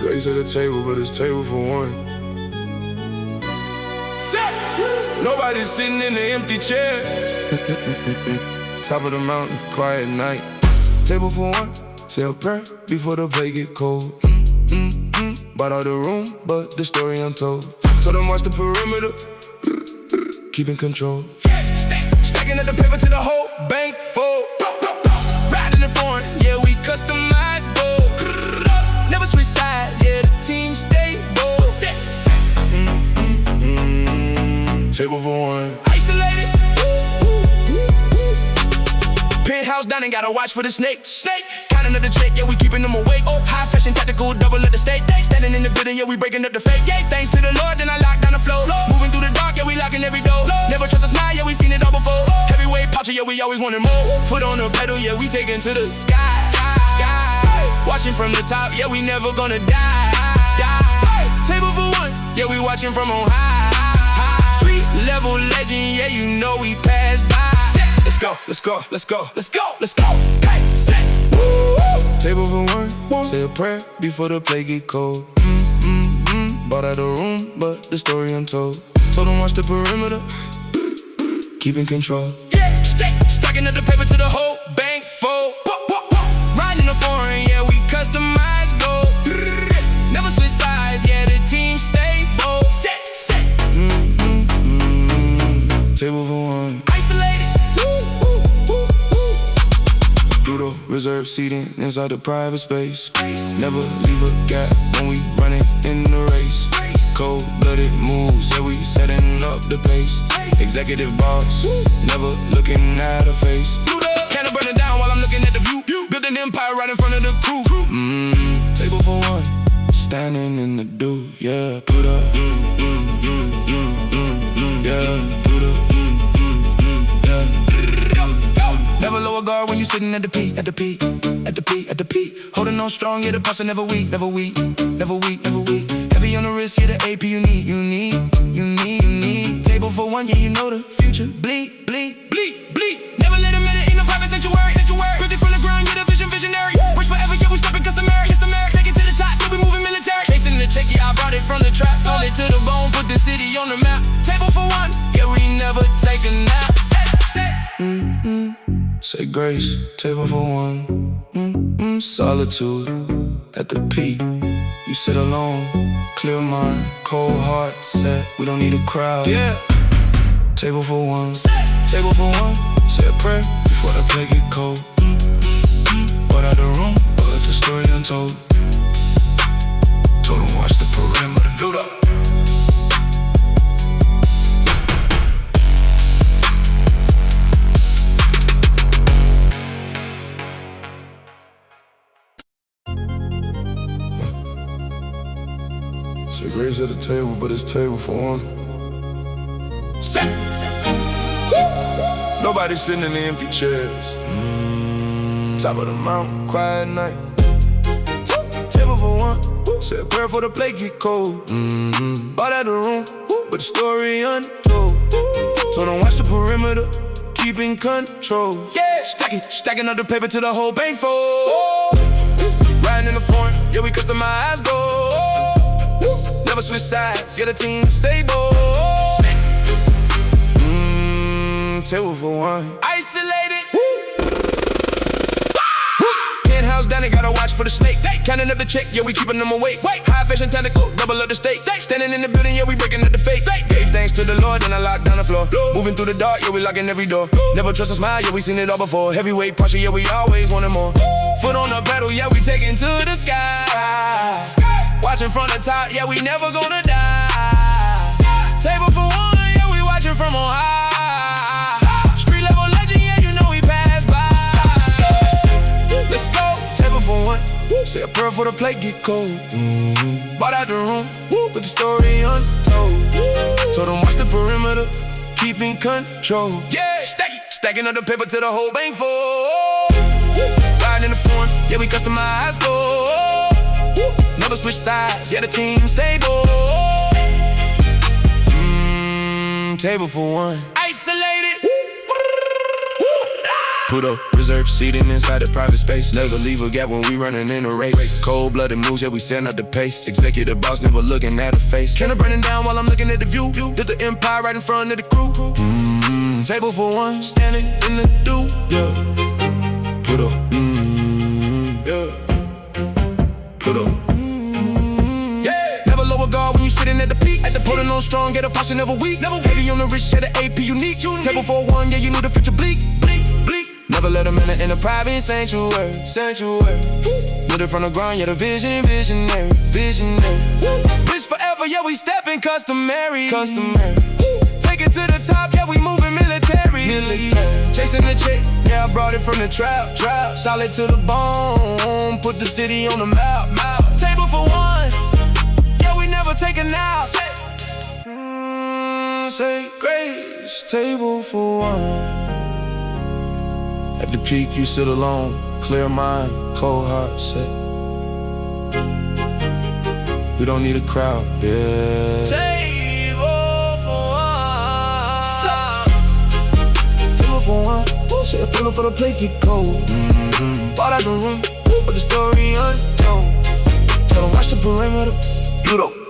Grace at the table, but it's table for one. Nobody's sitting in the empty chairs. Top of the mountain, quiet night. Table for one, say a prayer before the plate get cold. Bought out the room, but the story untold. Told them watch the perimeter, keeping control. Stacking up the paper to the whole bank full. Riding the foreign, yeah, we customize gold. Never switch sides, yeah, the team stay bold. Table for one. Isolated. Penthouse dining, gotta watch for the snake. Counting up the check, yeah, we keeping them awake. High fashion, tactical, double at the state. Standing in the building, yeah, we breaking up the fake. Yeah, thanks to the Lord, then I lock down the flow. Moving through the dark, yeah, we locking every door. Never trust a smile, yeah, we seen it all before. Heavyweight poucher, yeah, we always wanted more. Foot on the pedal, yeah, we taking to the sky. Watching from the top, yeah, we never gonna die. Table for one, yeah, we watching from on high. Street level legend, yeah, you know we passed by. Let's go, let's go, let's go, let's go, let's go. Hey, set. Table for one, say a prayer before the plate get cold. Bought out the room, but the story untold. Told them watch the perimeter, keeping control. Yeah, stacking up the paper to the whole bank full. Riding the foreign, yeah, we customize gold. Never switch sides, yeah, the team stay bold. Set. Table for one. Isolated. Brutal, reserved seating inside the private space. Never leave a gap when we running in the race. Cold-blooded moves, yeah, we setting up the pace. Executive boss, never looking at a face. Candle burning down while I'm looking at the view. Build an empire right in front of the crew. Table for one, standing in the dew, yeah. Put up, yeah. Put up, yeah. Never lower guard when you sitting at the peak, at the peak, at the peak, at the peak. Holding on strong, yeah, the posture never weak, never weak, never weak, never weak. Heavy on the wrist, yeah, the AP you need. Table for one, yeah, you know the future. Bleed. Never let a minute in the private sanctuary. Built it from the ground, yeah, the visionary. Wish forever, yeah, we stepping customary. Take it to the top, yeah, we moving military. Chasing the check, yeah, I brought it from the trap. Sold it to the bone, put the city on the map. Table for one, yeah, we never take a nap. Say grace, table for one. Solitude at the peak. You sit alone, clear mind, cold heart set. We don't need a crowd. Yeah. Table for one. Table for one. Say a prayer before the plate get cold. Bought out the room, but the story untold. Told them watch the perimeter. Build up. Say grace at the table, but it's table for one. Set. Nobody sitting in the empty chairs. Top of the mountain, quiet night. Table for one. Say a prayer for the plate get cold. Bought out the room, but the story untold. So don't watch the perimeter, keeping control. Yeah, stacking up the paper to the whole bank full. Riding in the foreign, yeah, we customize gold. Never switch sides, yeah, the team stable. Table for one. Isolated. Penthouse down, they gotta watch for the snake. Counting up the check, yeah, we keeping them awake. High fashion, tactical, double up the stake. Standing in the building, yeah, we breaking up the fake. Gave thanks to the Lord, then I locked down the floor. Moving through the dark, yeah, we locking every door. Never trust a smile, yeah, we seen it all before. Heavyweight posture, yeah, we always wanted more. Foot on the pedal, yeah, we taking to the sky. Watching from the top, yeah, we never gonna die. Table for one, yeah, we watching from on high. Street level legend, yeah, you know we passed by. Let's go, table for one. Say a prayer for the plate get cold. Bought out the room, but the story untold. Told them watch the perimeter, keeping control. Yeah, stacking up the paper to the whole bank full. Riding in the foreign, yeah, we customize gold. Never switch sides, yeah, the team stable. Table for one. Isolated. Pluto, reserved seating inside the private space. Never leave a gap when we running in a race. Cold-blooded moves, yeah, we setting up the pace. Executive boss, never looking at a face. Can I burn it down while I'm looking at the view? Did the empire right in front of the crew. Table for one, standing in the dew. Yeah, Pluto. Yeah, Pluto. Yeah, never lower guard when you sitting at the peak. At the pulling on strong, get a posture never weak. Never heavy on the wrist, share the AP unique. Table for one, yeah, you knew the future bleak. Never let them in a private sanctuary. Lit it from the ground, yeah, the visionary. Rich forever, yeah, we stepping customary. Take it to the top, yeah, we moving military. Chasing the chick, yeah, I brought it from the trap. Solid to the bone, put the city on the map. Table for one, yeah, we never take a nap. Say grace, table for one. At the peak, you sit alone, clear mind, cold heart set. We don't need a crowd, yeah. Table for one. Table for one. Say a pillow for the plate get cold. Bought out the room, but the story untold. Tell them watch the perimeter, Pluto.